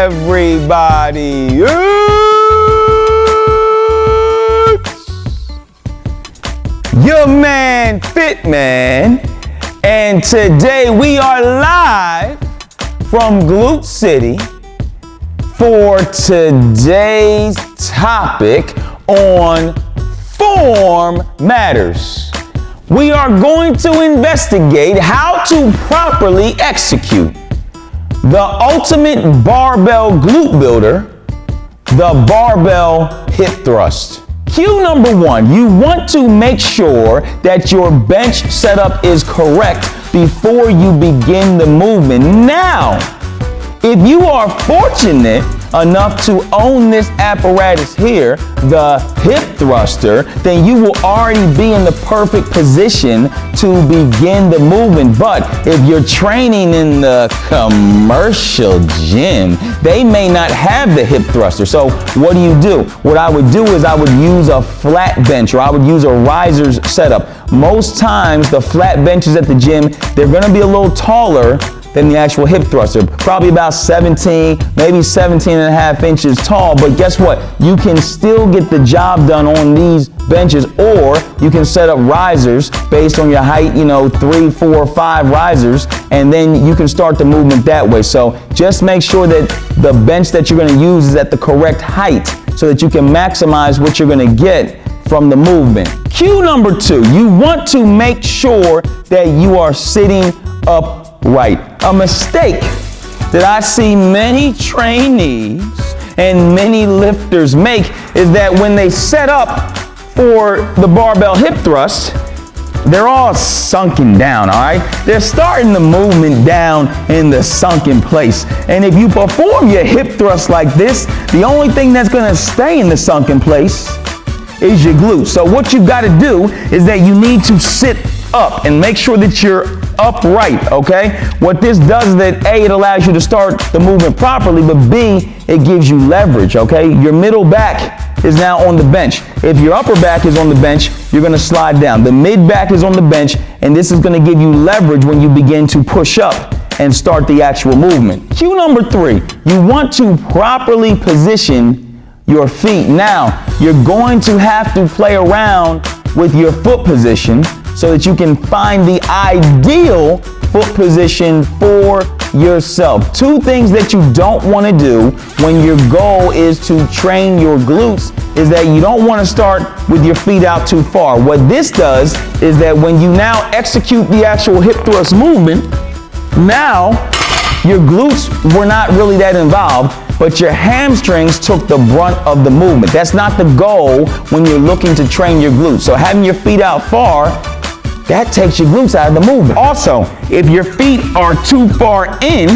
everybody. It's your man, Fitman. And today we are live from Glute City for today's topic on form matters. We are going to investigate how to properly execute the ultimate barbell glute builder, the barbell hip thrust. Cue number one, you want to make sure that your bench setup is correct before you begin the movement. Now, if you are fortunate enough to own this apparatus here, the hip thruster, then you will already be in the perfect position to begin the movement. But if you're training in the commercial gym, they may not have the hip thruster. So what do? What I would do is I would use a flat bench, or I would use a riser's setup. Most times the flat benches at the gym, they're gonna be a little taller than the actual hip thruster, probably about 17, maybe 17 and a half inches tall. But guess what? You can still get the job done on these benches, or you can set up risers based on your height, 3, 4, 5 risers, and then you can start the movement that way. So just make sure that the bench that you're gonna use is at the correct height so that you can maximize what you're gonna get from the movement. Cue number two, you want to make sure that you are sitting upright. A mistake that I see many trainees and many lifters make is that when they set up for the barbell hip thrust, they're all sunken down, all right? They're starting the movement down in the sunken place. And if you perform your hip thrust like this, the only thing that's gonna stay in the sunken place is your glutes. So what you've gotta do is that you need to sit up and make sure that you're upright, okay? What this does is that A, it allows you to start the movement properly, but B, it gives you leverage, okay? Your middle back is now on the bench. If your upper back is on the bench, you're gonna slide down. The mid back is on the bench, and this is gonna give you leverage when you begin to push up and start the actual movement. Cue number three, you want to properly position your feet. Now, you're going to have to play around with your foot position so that you can find the ideal foot position for yourself. Two things that you don't want to do when your goal is to train your glutes is that you don't want to start with your feet out too far. What this does is that when you now execute the actual hip thrust movement, now your glutes were not really that involved, but your hamstrings took the brunt of the movement. That's not the goal when you're looking to train your glutes. So having your feet out far, that takes your glutes out of the movement. Also, if your feet are too far in,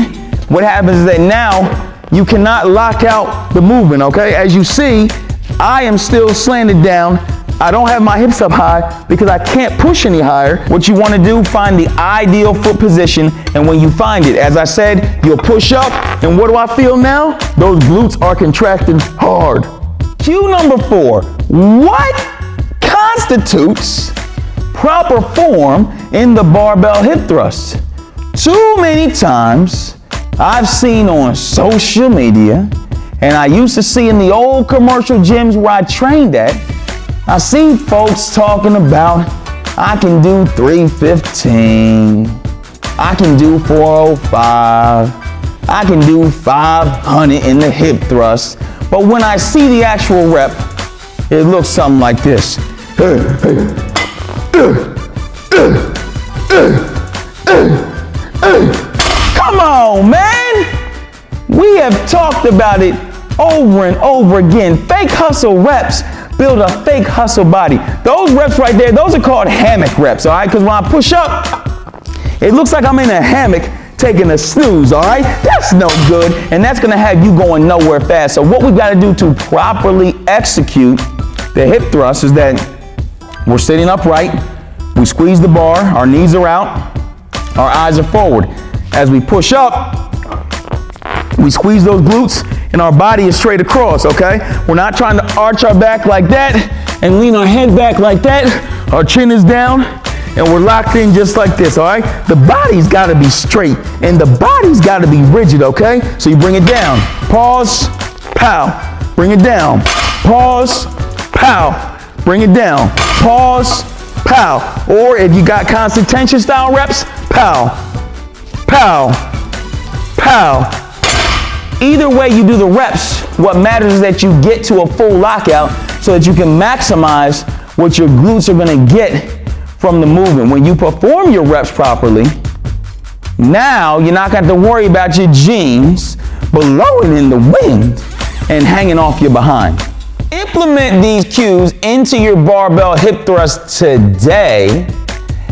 what happens is that now you cannot lock out the movement, okay? As you see, I am still slanted down. I don't have my hips up high because I can't push any higher. What you want to do, find the ideal foot position, and when you find it, as I said, you'll push up, and what do I feel now? Those glutes are contracting hard. Cue number four, what constitutes proper form in the barbell hip thrust? Too many times I've seen on social media, and I used to see in the old commercial gyms where I trained at, I see folks talking about, I can do 315, I can do 405, I can do 500 in the hip thrust. But when I see the actual rep, it looks something like this. Come on, man. We have talked about it over and over again. Fake hustle reps build a fake hustle body. Those reps right there, those are called hammock reps, all right? Because when I push up, it looks like I'm in a hammock taking a snooze, all right? That's no good, and that's gonna have you going nowhere fast. So what we've gotta do to properly execute the hip thrust is that we're sitting upright, we squeeze the bar, our knees are out, our eyes are forward. As we push up, we squeeze those glutes and our body is straight across, okay? We're not trying to arch our back like that and lean our head back like that. Our chin is down and we're locked in just like this, all right? The body's got to be straight, and the body's got to be rigid, okay? So you bring it down. Pause, pow. Bring it down. Pause, pow. Bring it down. Pause, pow. Or if you got constant tension style reps, pow, pow, pow. Either way you do the reps, what matters is that you get to a full lockout so that you can maximize what your glutes are going to get from the movement. When you perform your reps properly, now you're not going to have to worry about your jeans blowing in the wind and hanging off your behind. Implement these cues into your barbell hip thrust today,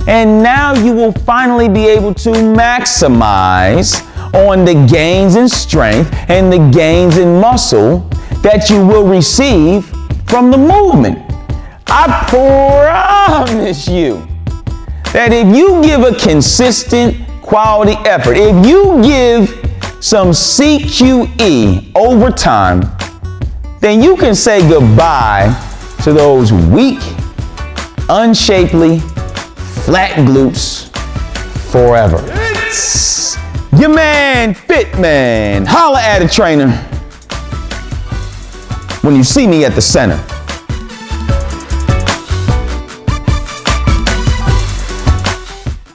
and now you will finally be able to maximize on the gains in strength and the gains in muscle that you will receive from the movement. I promise you that if you give a consistent quality effort, if you give some CQE over time, then you can say goodbye to those weak, unshapely, flat glutes forever. It's your man, Fitman. Holla at a trainer when you see me at the center.